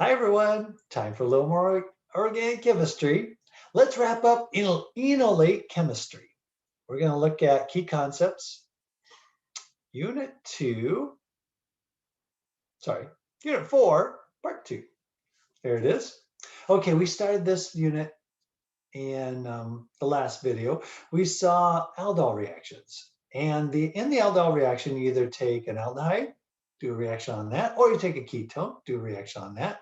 Hi everyone, time for a little more organic chemistry. Let's wrap up enolate chemistry. We're going to look at key concepts, unit 4, part 2. There it is. Okay, we started this unit in the last video. We saw aldol reactions. And in the aldol reaction, you either take an aldehyde, do a reaction on that, or you take a ketone, do a reaction on that.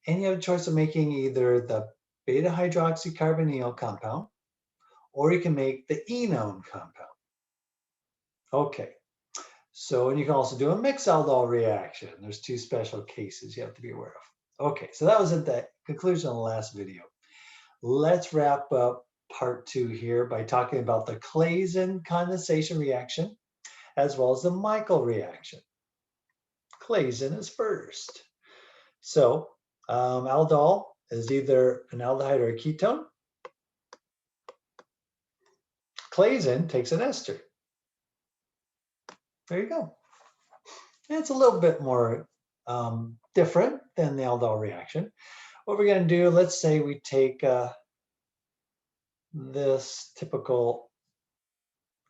And you have a choice of making either the beta-hydroxycarbonyl compound, or you can make the enone compound. Okay, so, and you can also do a mixed aldol reaction. There's 2 special cases you have to be aware of. Okay, so that was at the conclusion of the last video. Let's wrap up part 2 here by talking about the Claisen condensation reaction, as well as the Michael reaction. Claisen is first. So, aldol is either an aldehyde or a ketone. Claisen takes an ester. There you go. And it's a little bit more different than the aldol reaction. What we're going to do, let's say we take this typical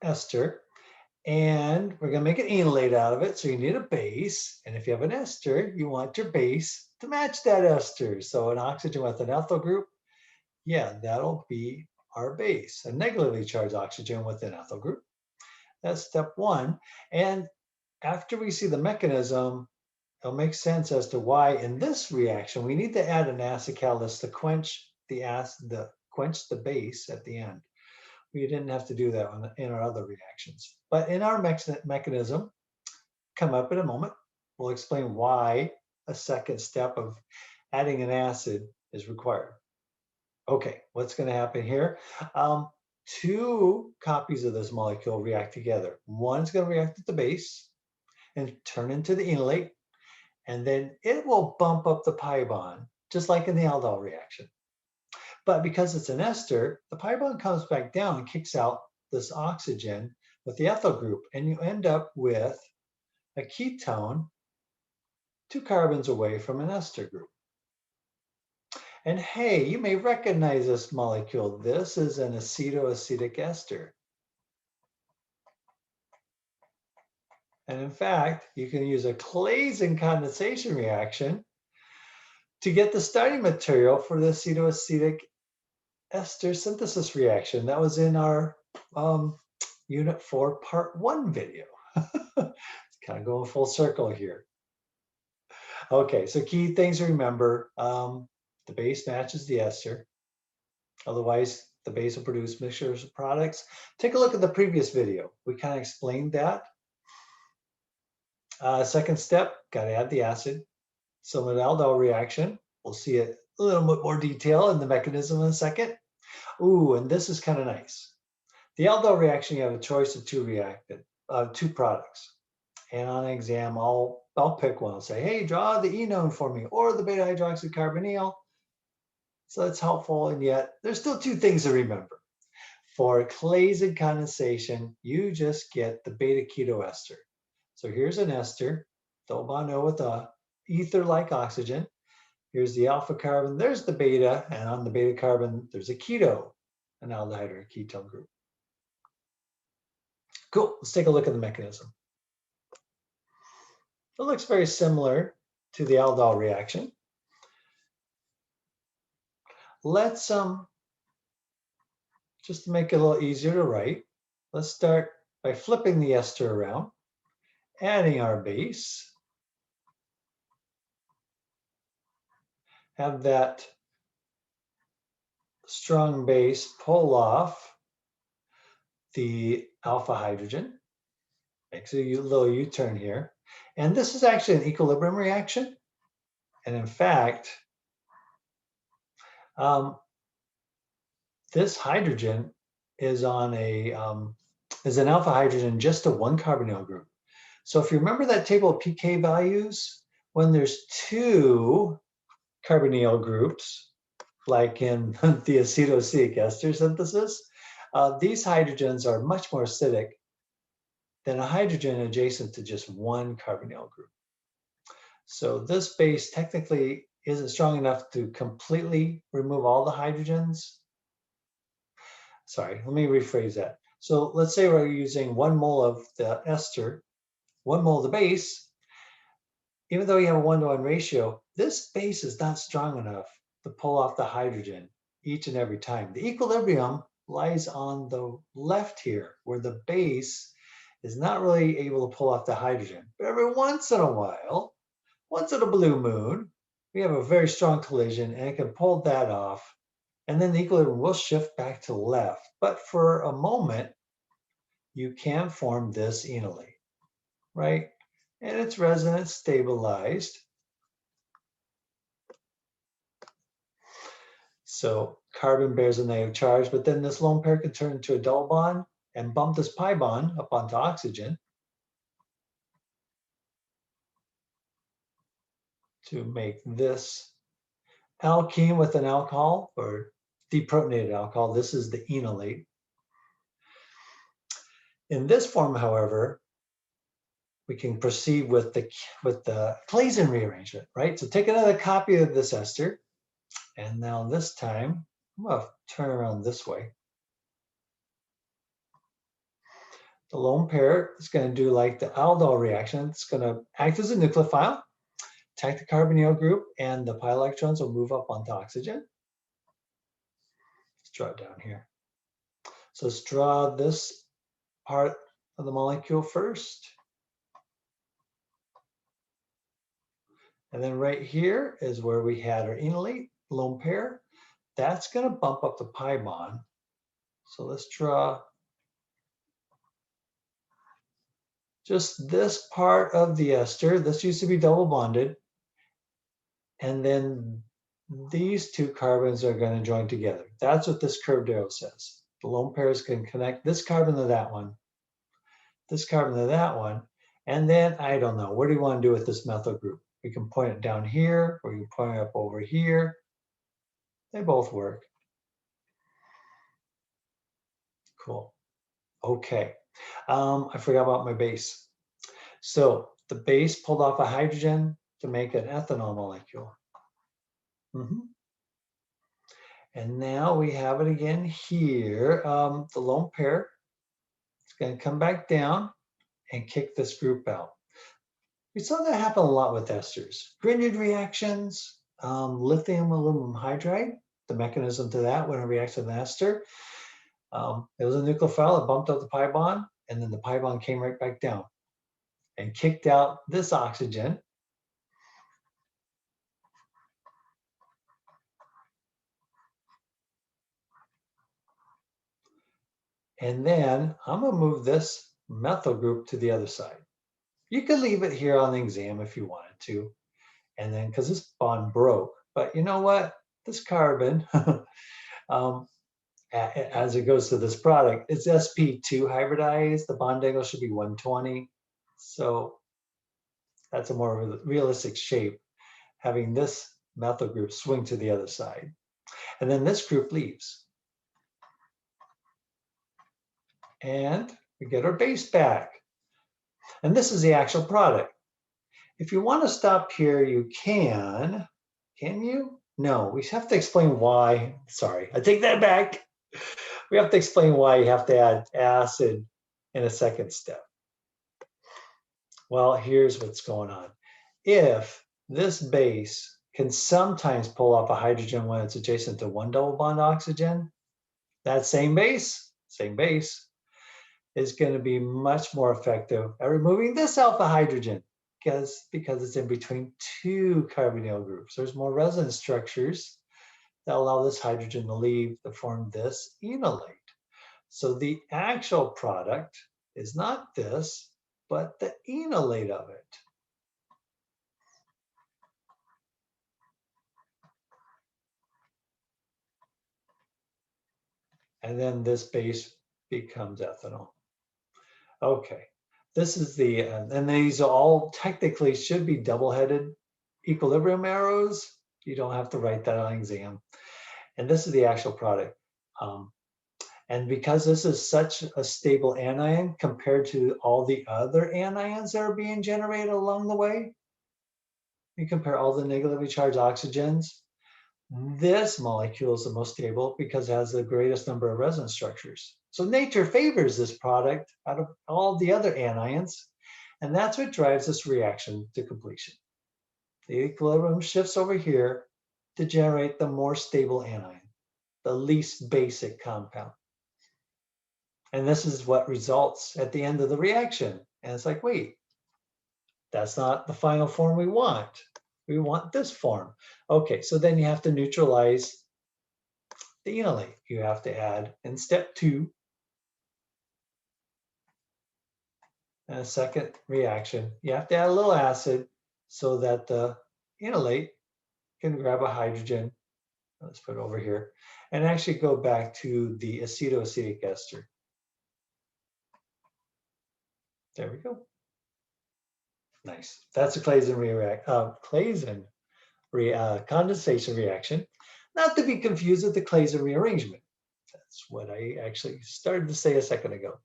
ester, and we're going to make an enolate out of it. So you need a base. And if you have an ester, you want your base to match that ester. So an oxygen with an ethyl group, yeah, that'll be our base. A negatively charged oxygen with an ethyl group. That's step 1. And after we see the mechanism, it'll make sense as to why in this reaction we need to add an acid catalyst to quench the base at the end. We didn't have to do that in our other reactions. But in our mechanism, come up in a moment, we'll explain why a second step of adding an acid is required. Okay, what's going to happen here? 2 copies of this molecule react together. One's going to react at the base and turn into the enolate, and then it will bump up the pi bond, just like in the aldol reaction. But because it's an ester, the pi bond comes back down and kicks out this oxygen with the ethyl group, and you end up with a ketone 2 carbons away from an ester group. And hey, you may recognize this molecule. This is an acetoacetic ester. And in fact, you can use a Claisen condensation reaction to get the starting material for the acetoacetic ester synthesis reaction. That was in our unit 4 part 1 video. It's kind of going full circle here. Okay, so key things to remember. The base matches the ester. Otherwise, the base will produce mixtures of products. Take a look at the previous video. We kind of explained that. Second step, got to add the acid. So in an aldol reaction, we'll see it a little bit more detail in the mechanism in a second. Ooh, and this is kind of nice. The aldol reaction, you have a choice of 2 products. And on an exam, I'll pick one. I'll say, hey, draw the enone for me, or the beta-hydroxycarbonyl. So that's helpful, and yet there's still 2 things to remember. For Claisen condensation, you just get the beta-keto ester. So here's an ester, double bond O with a ether-like oxygen. Here's the alpha carbon, there's the beta, and on the beta carbon, there's a keto, an aldehyde or a ketone group. Cool, let's take a look at the mechanism. It looks very similar to the aldol reaction. Let's, just to make it a little easier to write, let's start by flipping the ester around, adding our base, have that strong base pull off the alpha hydrogen, makes a little U-turn here. And this is actually an equilibrium reaction. And in fact, this hydrogen is on is an alpha hydrogen just to 1 carbonyl group. So if you remember that table of pK values, when there's 2 carbonyl groups, like in the acetoacetic ester synthesis, these hydrogens are much more acidic than a hydrogen adjacent to just 1 carbonyl group. So this base technically isn't strong enough to completely remove all the hydrogens. Sorry, let me rephrase that. So let's say we're using 1 mole of the ester, 1 mole of the base. Even though you have a 1-to-1 ratio, this base is not strong enough to pull off the hydrogen each and every time. The equilibrium lies on the left here, where the base is not really able to pull off the hydrogen. But every once in a while, once in a blue moon, we have a very strong collision and it can pull that off. And then the equilibrium will shift back to the left. But for a moment, you can form this enolate, right? And its resonance stabilized. So carbon bears a negative charge, but then this lone pair can turn into a double bond and bump this pi bond up onto oxygen to make this alkene with an alcohol or deprotonated alcohol. This is the enolate. In this form, however, we can proceed with the Claisen rearrangement, right? So take another copy of this ester, and now this time, I'm going to turn around this way. The lone pair is going to do like the Aldol reaction. It's going to act as a nucleophile, attack the carbonyl group, and the pi electrons will move up onto oxygen. Let's draw it down here. So let's draw this part of the molecule first. And then right here is where we had our enolate, lone pair. That's going to bump up the pi bond. So let's draw just this part of the ester. This used to be double bonded. And then these two carbons are going to join together. That's what this curved arrow says. The lone pairs can connect this carbon to that one, this carbon to that one, and then I don't know, what do you want to do with this methyl group? We can point it down here, or you can point it up over here. They both work. Cool. Okay. I forgot about my base. So the base pulled off a hydrogen to make an ethanol molecule. And now we have it again here. The lone pair is going to come back down and kick this group out. We saw that happen a lot with esters. Grignard reactions, lithium aluminum hydride, the mechanism to that when it reacts with an ester. It was a nucleophile, it bumped up the pi bond, and then the pi bond came right back down and kicked out this oxygen. And then I'm going to move this methyl group to the other side. You could leave it here on the exam if you wanted to. And then, because this bond broke, but you know what? This carbon, as it goes to this product, it's sp2 hybridized. The bond angle should be 120. So that's a more realistic shape, having this methyl group swing to the other side. And then this group leaves. And we get our base back. And this is the actual product. If you want to stop here, you can. Can you? No, we have to explain why. Sorry, I take that back. We have to explain why you have to add acid in a second step. Well, here's what's going on. If this base can sometimes pull off a hydrogen when it's adjacent to one double bond oxygen, that same base is going to be much more effective at removing this alpha hydrogen because it's in between two carbonyl groups. There's more resonance structures that allow this hydrogen to leave to form this enolate. So the actual product is not this, but the enolate of it. And then this base becomes ethanol. Okay, this is the, and these all technically should be double-headed equilibrium arrows. You don't have to write that on exam. And this is the actual product. And because this is such a stable anion compared to all the other anions that are being generated along the way, You compare all the negatively charged oxygens. This molecule is the most stable because it has the greatest number of resonance structures. So nature favors this product out of all the other anions, and that's what drives this reaction to completion. The equilibrium shifts over here to generate the more stable anion, the least basic compound. And this is what results at the end of the reaction. And it's like, wait, that's not the final form we want. We want this form. Okay, so then you have to neutralize the enolate. You have to add in step 2 and a second reaction. You have to add a little acid so that the enolate can grab a hydrogen. Let's put it over here and actually go back to the acetoacetic ester. There we go. Nice. That's a Claisen condensation reaction, not to be confused with the Claisen rearrangement. That's what I actually started to say a second ago.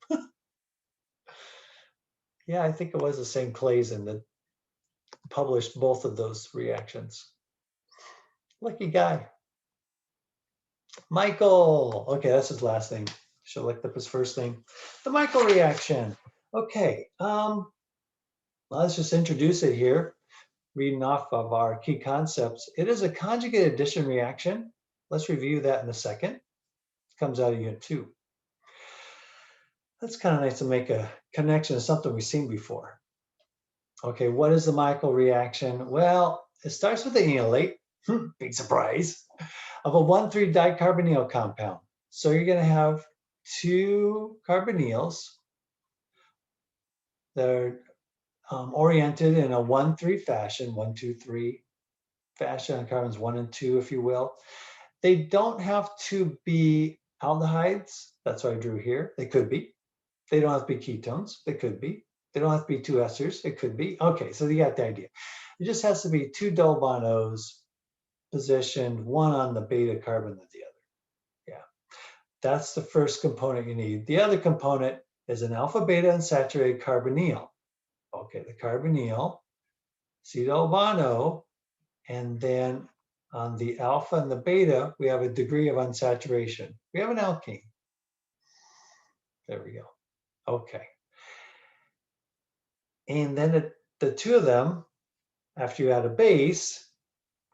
Yeah, I think it was the same Claisen that published both of those reactions. Lucky guy. Michael. Okay, that's his last name. Should have looked up his first name. The Michael reaction. Okay, let's just introduce it here. Reading off of our key concepts. It is a conjugate addition reaction. Let's review that in a second. It comes out of unit 2. That's kind of nice to make a connection to something we've seen before. Okay, what is the Michael reaction? Well, it starts with the enolate, big surprise, of a 1,3-dicarbonyl compound. So you're going to have 2 carbonyls that are oriented in a 1,3 fashion, 1, 2, 3 fashion on carbons 1 and 2, if you will. They don't have to be aldehydes. That's what I drew here. They could be. They don't have to be ketones. They could be. They don't have to be 2 esters. It could be. Okay, so you got the idea. It just has to be 2 double bond O's positioned, one on the beta carbon than the other. Yeah, that's the first component you need. The other component is an alpha beta unsaturated carbonyl. Okay, the carbonyl, C double bond O, and then on the alpha and the beta, we have a degree of unsaturation. We have an alkene. There we go. Okay. And then the 2 of them, after you add a base,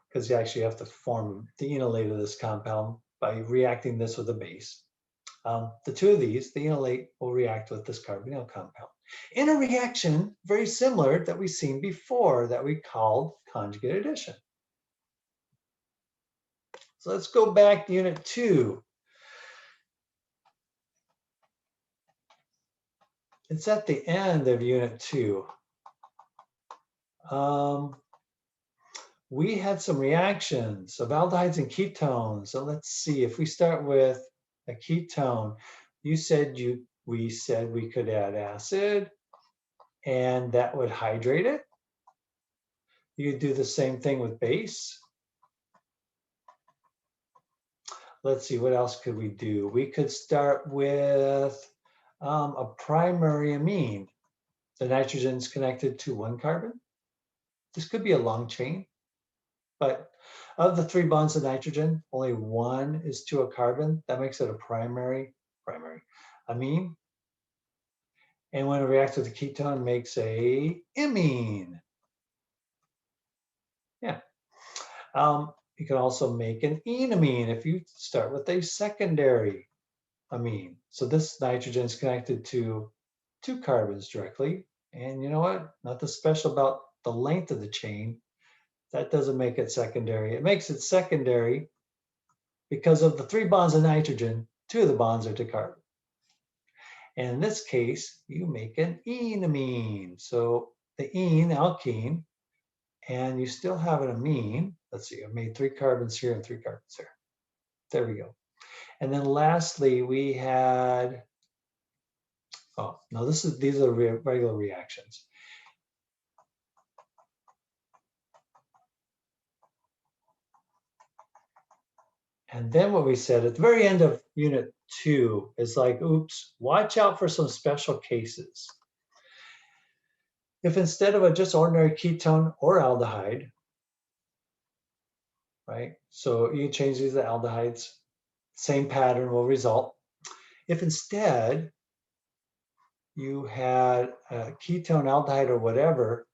because you actually have to form the enolate of this compound by reacting this with a base. The 2 of these, the enolate will react with this carbonyl compound in a reaction very similar that we've seen before that we called conjugate addition. So let's go back to unit 2. It's at the end of unit 2. We had some reactions of aldehydes and ketones. So let's see, if we start with a ketone, we said we could add acid and that would hydrate it. You could do the same thing with base. Let's see, what else could we do? We could start with a primary amine. The nitrogen's connected to 1 carbon. This could be a long chain, but of the 3 bonds of nitrogen, only 1 is to a carbon. That makes it a primary amine. And when it reacts with a ketone, it makes a imine. Yeah. You can also make an enamine if you start with a secondary amine. So this nitrogen is connected to 2 carbons directly. And you know what? Nothing special about the length of the chain. That doesn't make it secondary. It makes it secondary because of the 3 bonds of nitrogen, 2 of the bonds are to carbon. And in this case, you make an enamine. So the ene, alkene, and you still have an amine. Let's see, I've made 3 carbons here and 3 carbons there. There we go. And then lastly, we had, oh, no, these are regular reactions. And then what we said at the very end of unit 2 is like, oops, watch out for some special cases. If instead of a just ordinary ketone or aldehyde, right? So you change these to aldehydes, same pattern will result. If instead you had a ketone, aldehyde, or whatever,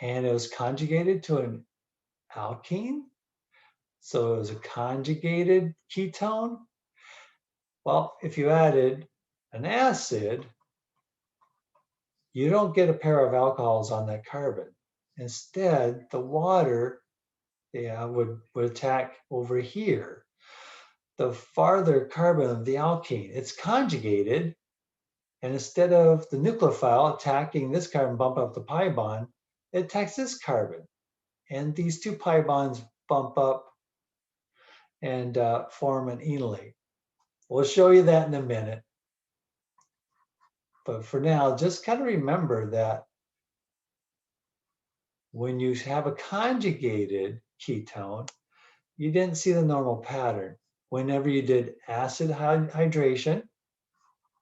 and it was conjugated to an alkene, so it was a conjugated ketone, well, if you added an acid, you don't get a pair of alcohols on that carbon. Instead, the water would attack over here. The farther carbon of the alkene, it's conjugated, and instead of the nucleophile attacking this carbon, bump up the pi bond, it attacks this carbon. And these two pi bonds bump up and form an enolate. We'll show you that in a minute. But for now, just kind of remember that when you have a conjugated ketone, you didn't see the normal pattern. Whenever you did acid hydration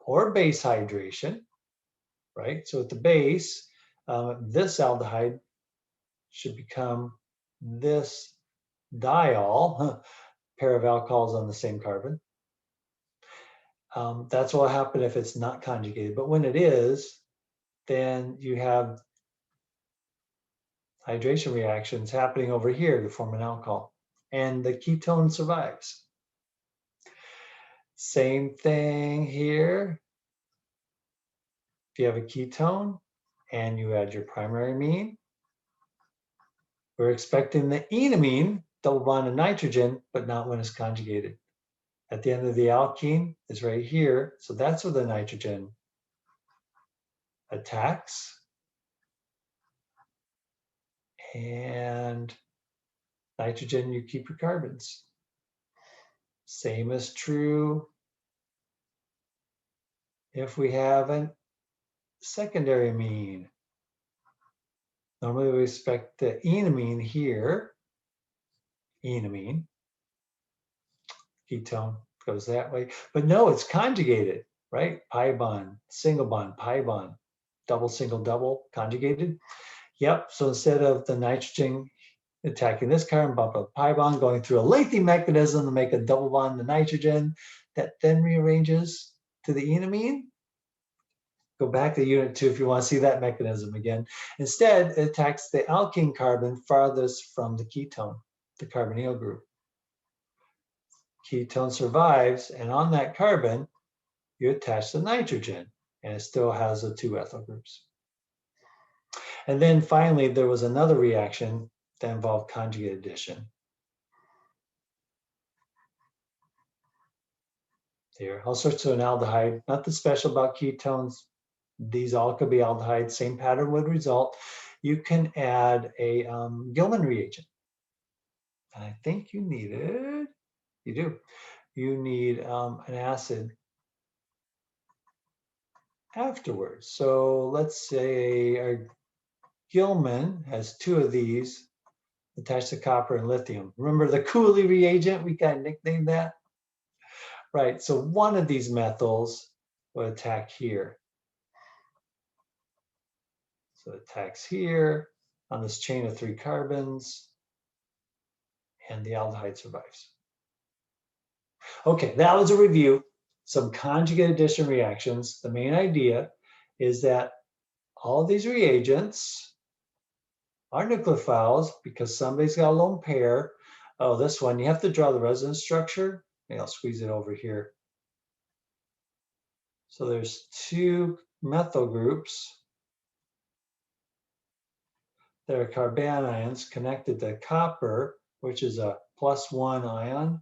or base hydration, right? So at the base, this aldehyde should become this diol, pair of alcohols on the same carbon. That's what will happen if it's not conjugated. But when it is, then you have hydration reactions happening over here to form an alcohol. And the ketone survives. Same thing here. If you have a ketone and you add your primary amine, we're expecting the enamine, double bond to nitrogen, but not when it's conjugated. At the end of the alkene is right here, so that's where the nitrogen attacks. And nitrogen, you keep your carbons. Same is true if we have a secondary amine. Normally we expect the enamine here, enamine, ketone goes that way, but no, it's conjugated, right? Pi bond, single bond, pi bond, double, single, double, conjugated. Yep, so instead of the nitrogen attacking this carbon, bump up pi bond, going through a lengthy mechanism to make a double bond to nitrogen that then rearranges to the enamine. Go back to unit 2 if you want to see that mechanism again. Instead, it attacks the alkene carbon farthest from the ketone, the carbonyl group. Ketone survives, and on that carbon, you attach the nitrogen, and it still has the 2 ethyl groups. And then finally, there was another reaction that involved conjugate addition. Here, I'll switch to an aldehyde. Nothing special about ketones. These all could be aldehydes. Same pattern would result. You can add a Gilman reagent. And I think you need it. You do. You need an acid afterwards. So let's say our Gilman has 2 of these attached to copper and lithium. Remember the Cooley reagent? We kind of nicknamed that. Right, so one of these methyls will attack here. So it attacks here on this chain of 3 carbons, and the aldehyde survives. Okay, that was a review. Some conjugate addition reactions. The main idea is that all of these reagents are nucleophiles because somebody's got a lone pair. Oh, this one, you have to draw the resonance structure. Maybe I'll squeeze it over here. So there's 2 methyl groups that are carbanions connected to copper, which is a +1 ion.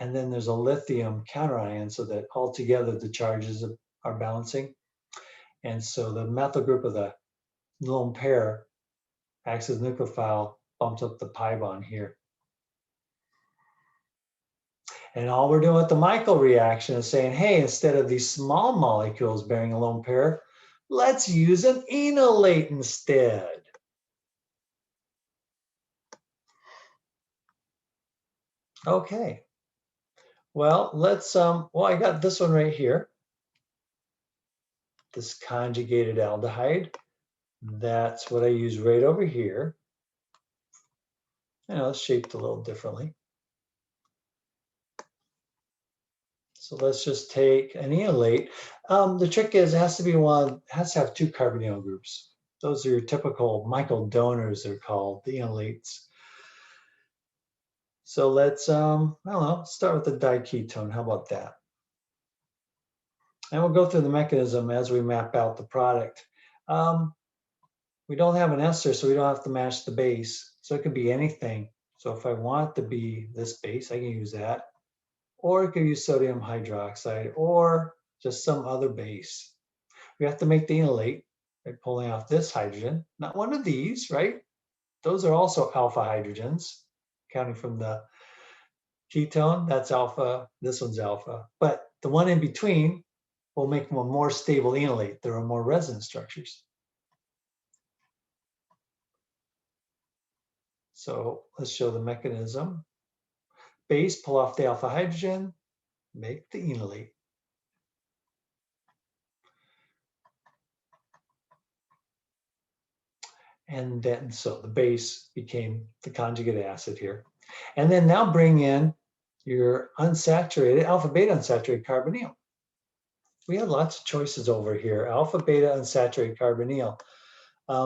And then there's a lithium counterion so that altogether the charges are balancing. And so the methyl group of the lone pair acts as nucleophile, bumps up the pi bond here. And all we're doing with the Michael reaction is saying, hey, instead of these small molecules bearing a lone pair, let's use an enolate instead. Okay. Well, let's, I got this one right here. This conjugated aldehyde. That's what I use right over here. I know it's shaped a little differently. So let's just take an enolate. The trick is it has to be has to have 2 carbonyl groups. Those are your typical Michael donors, they're called, the enolates. So let's, I don't know, start with the diketone. How about that? And we'll go through the mechanism as we map out the product. We don't have an ester, so we don't have to match the base. So it could be anything. So if I want it to be this base, I can use that. Or it could use sodium hydroxide or just some other base. We have to make the enolate by pulling off this hydrogen, not one of these, right? Those are also alpha hydrogens, counting from the ketone, that's alpha, this one's alpha. But the one in between will make them a more stable enolate. There are more resonance structures. So let's show the mechanism. Base, pull off the alpha hydrogen, make the enolate. And then, so the base became the conjugate acid here. And then now bring in your unsaturated, alpha beta unsaturated carbonyl. We had lots of choices over here. Alpha beta unsaturated carbonyl.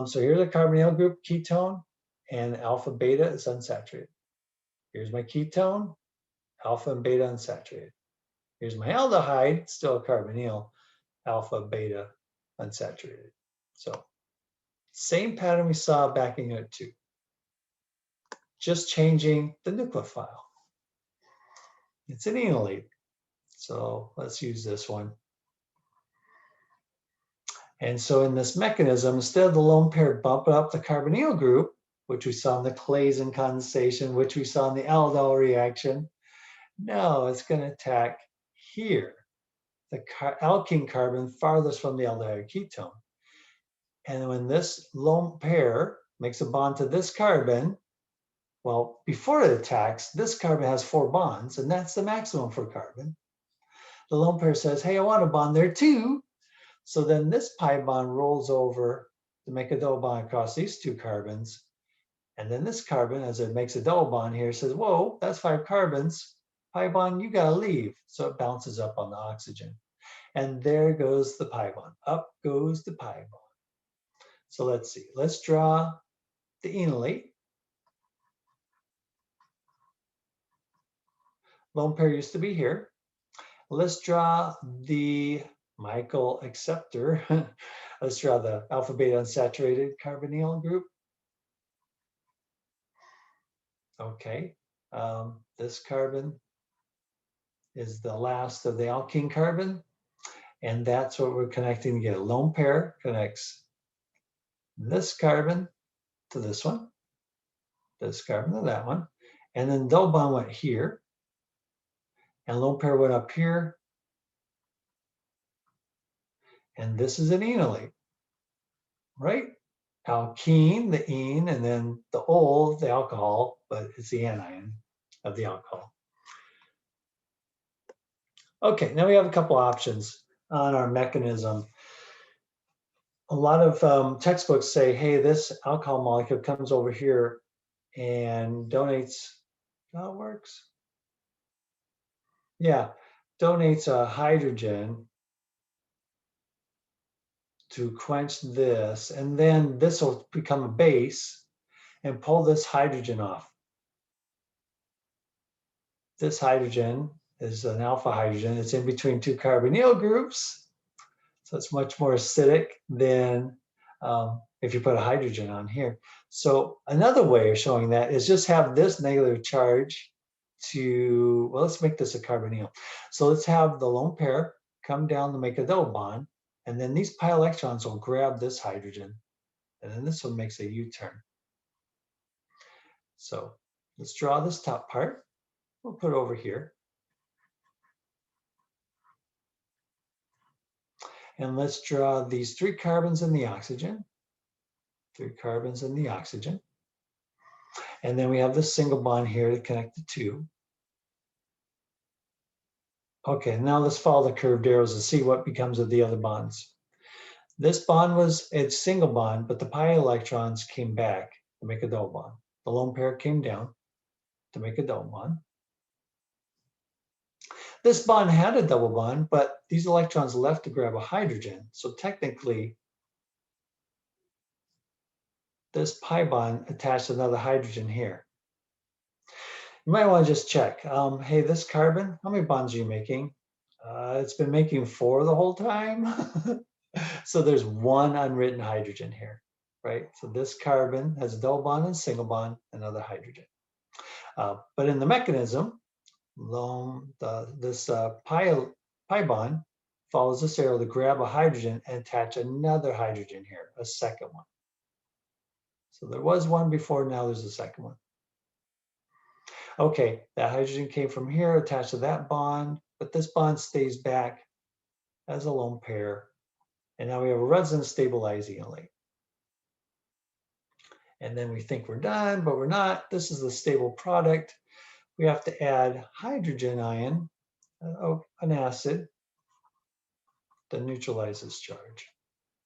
So here's a carbonyl group, ketone, and alpha beta is unsaturated. Here's my ketone, alpha and beta unsaturated. Here's my aldehyde, still a carbonyl, alpha beta unsaturated. So same pattern we saw back in Unit 2, just changing the nucleophile. It's an enolate. So let's use this one. And so in this mechanism, instead of the lone pair bumping up the carbonyl group, which we saw in the Claisen condensation, which we saw in the Aldol reaction, no, it's going to attack here, the alkene carbon farthest from the aldehyde ketone. And when this lone pair makes a bond to this carbon, well, before it attacks, this carbon has 4 bonds, and that's the maximum for carbon. The lone pair says, hey, I want a bond there too. So then this pi bond rolls over to make a double bond across these 2 carbons. And then this carbon, as it makes a double bond here, says, whoa, that's 5 carbons. Pi bond, you gotta leave. So it bounces up on the oxygen. And there goes the pi bond. Up goes the pi bond. So let's see. Let's draw the enolate. Lone pair used to be here. Let's draw the Michael acceptor. Let's draw the alpha beta unsaturated carbonyl group. Okay, this carbon is the last of the alkene carbon, and that's what we're connecting to get. Lone pair connects this carbon to this one, this carbon to that one, and then double bond went here, and lone pair went up here, and this is an enolate, right? Alkene, the ene, and then the ol, the alcohol, but it's the anion of the alcohol. Okay, now we have a couple options on our mechanism. A lot of textbooks say, hey, this alcohol molecule comes over here and donates, how it works? Yeah, donates a hydrogen to quench this, and then this will become a base and pull this hydrogen off. This hydrogen is an alpha hydrogen. It's in between 2 carbonyl groups. So it's much more acidic than if you put a hydrogen on here. So another way of showing that is just have this negative charge to, well, let's make this a carbonyl. So let's have the lone pair come down to make a double bond, and then these pi electrons will grab this hydrogen, and then this one makes a U-turn. So let's draw this top part. We'll put it over here. And let's draw these 3 carbons in the oxygen. 3 carbons in the oxygen. And then we have this single bond here to connect the 2. Okay, now let's follow the curved arrows and see what becomes of the other bonds. This bond was a single bond, but the pi electrons came back to make a double bond. The lone pair came down to make a double bond. This bond had a double bond, but these electrons left to grab a hydrogen. So technically, this pi bond attached another hydrogen here. You might want to just check. Hey, this carbon, how many bonds are you making? It's been making 4 the whole time. So there's one unwritten hydrogen here, right? So this carbon has a double bond and a single bond, another hydrogen. But in the mechanism, this pi bond follows this arrow to grab a hydrogen and attach another hydrogen here, a second one. So there was one before, now there's a second one. Okay, that hydrogen came from here, attached to that bond, but this bond stays back as a lone pair. And now we have a resonance stabilized enolate. And then we think we're done, but we're not. This is the stable product. We have to add hydrogen ion, an acid, that neutralizes charge.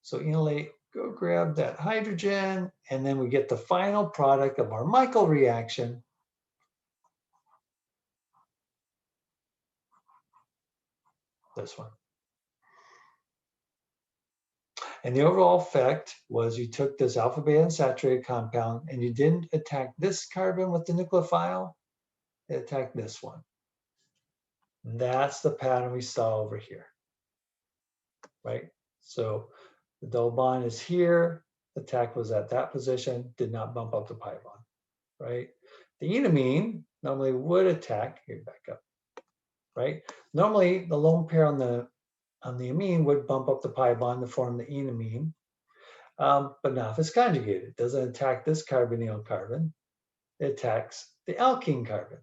So enolate, go grab that hydrogen, and then we get the final product of our Michael reaction. This one. And the overall effect was you took this alpha beta unsaturated compound and you didn't attack this carbon with the nucleophile, it attacked this one. That's the pattern we saw over here, right? So the double bond is here, the attack was at that position, did not bump up the pi bond, right? The enamine normally would attack, here, back up, right? Normally the lone pair on the amine would bump up the pi bond to form the enamine, but not if it's conjugated. It doesn't attack this carbonyl carbon, it attacks the alkene carbon.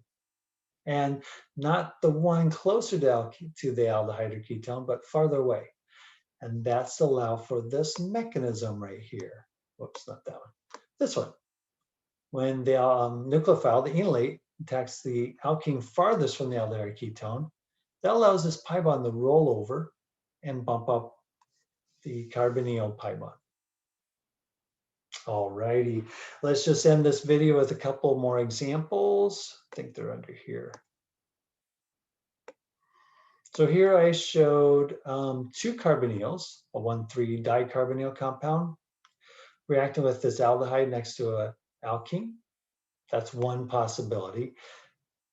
And not the one closer to the aldehyde or ketone, but farther away. And that's allow for this mechanism right here. Whoops, not that one. This one. When the nucleophile, the enolate, attacks the alkene farthest from the aldehyde ketone, that allows this pi bond to roll over and bump up the carbonyl pi bond. All righty, let's just end this video with a couple more examples. I think they're under here. So here I showed 2 carbonyls, a 1,3 dicarbonyl compound, reacting with this aldehyde next to an alkene. That's one possibility,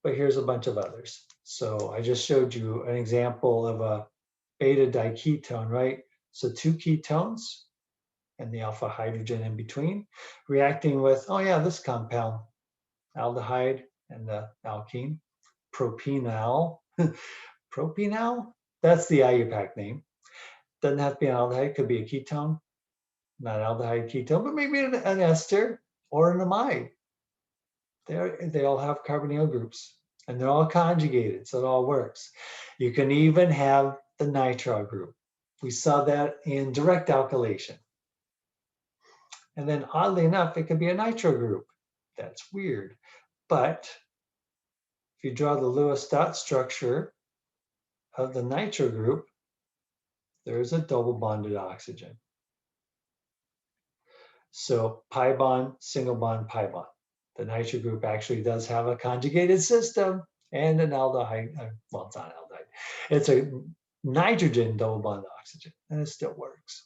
but here's a bunch of others. So I just showed you an example of a beta diketone, right? So 2 ketones and the alpha hydrogen in between, reacting with, oh yeah, this compound, aldehyde and the alkene, propanol. Propanol? That's the IUPAC name. Doesn't have to be an aldehyde, could be a ketone, not aldehyde ketone, but maybe an ester or an amide. They all have carbonyl groups and they're all conjugated, so it all works. You can even have the nitrile group. We saw that in direct alkylation. And then oddly enough, it could be a nitro group. That's weird. But if you draw the Lewis dot structure of the nitro group, there's a double bonded oxygen. So pi bond, single bond, pi bond. The nitro group actually does have a conjugated system and an aldehyde. Well, it's not aldehyde. It's a nitrogen double bond oxygen, and it still works.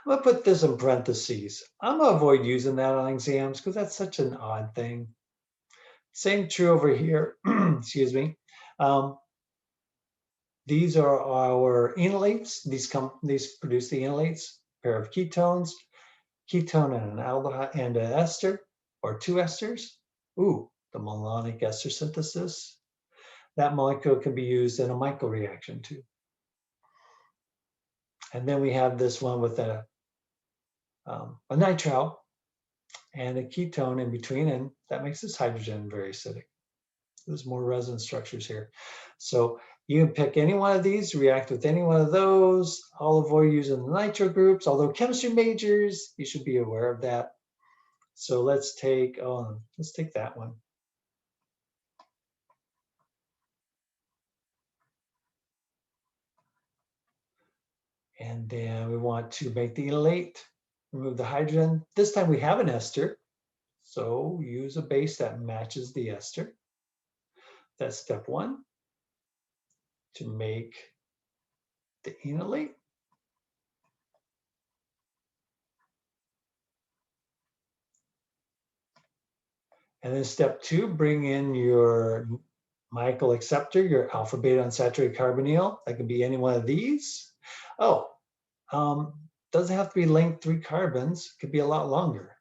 I'm going to put this in parentheses. I'm going to avoid using that on exams because that's such an odd thing. Same true over here. Excuse me. These are our enolates. These produce the enolates, pair of ketones, ketone and an aldehyde and an ester, or 2 esters. Ooh, the malonic ester synthesis. That molecule can be used in a Michael reaction too. And then we have this one with a nitrile and a ketone in between, and that makes this hydrogen very acidic. There's more resonance structures here. So you can pick any one of these, react with any one of those. I'll avoid using the nitro groups, although chemistry majors, you should be aware of that. So let's take that one. And then we want to make the enolate, remove the hydrogen. This time we have an ester. So use a base that matches the ester. That's step one to make the enolate. And then step two, bring in your Michael acceptor, your alpha beta unsaturated carbonyl. That could be any one of these. Oh, doesn't have to be length 3 carbons. It could be a lot longer.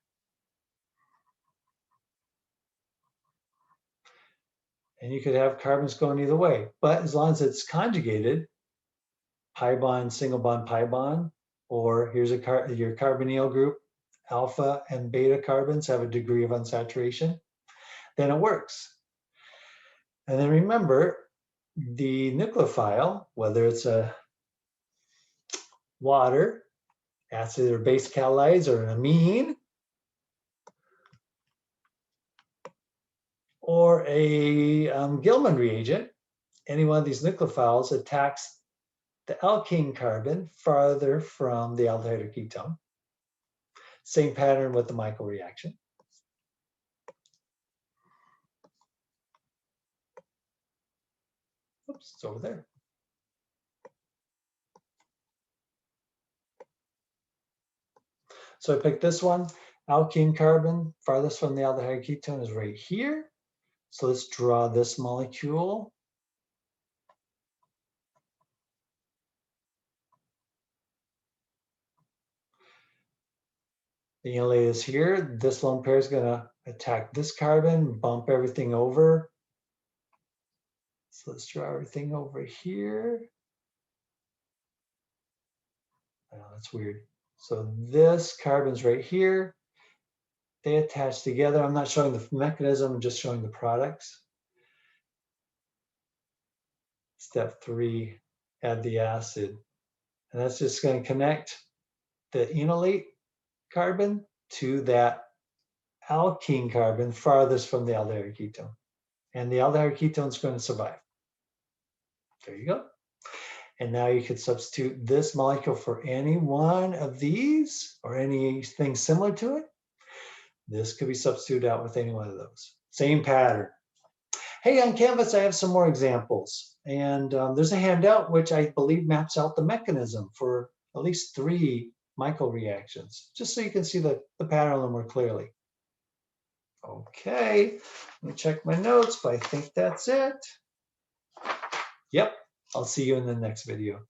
And you could have carbons going either way. But as long as it's conjugated, pi bond, single bond, pi bond, or here's your carbonyl group, alpha and beta carbons have a degree of unsaturation, then it works. And then remember, the nucleophile, whether it's a water, acid or base catalyzed, or an amine, or a Gilman reagent, any one of these nucleophiles attacks the alkene carbon farther from the aldehyde or ketone. Same pattern with the Michael reaction. Oops, it's over there. So I picked this one. Alkene carbon farthest from the aldehyde ketone is right here. So let's draw this molecule. The enolate is here. This lone pair is going to attack this carbon, bump everything over. So let's draw everything over here. Oh, that's weird. So this carbon's right here. They attach together. I'm not showing the mechanism, I'm just showing the products. Step 3, add the acid. And that's just going to connect the enolate carbon to that alkene carbon farthest from the aldehyde ketone. And the aldehyde ketone is going to survive. There you go. And now you could substitute this molecule for any one of these or anything similar to it. This could be substituted out with any one of those. Same pattern. Hey, on Canvas, I have some more examples. And there's a handout which I believe maps out the mechanism for at least 3 Michael reactions, just so you can see the pattern a little more clearly. Okay, let me check my notes, but I think that's it. Yep, I'll see you in the next video.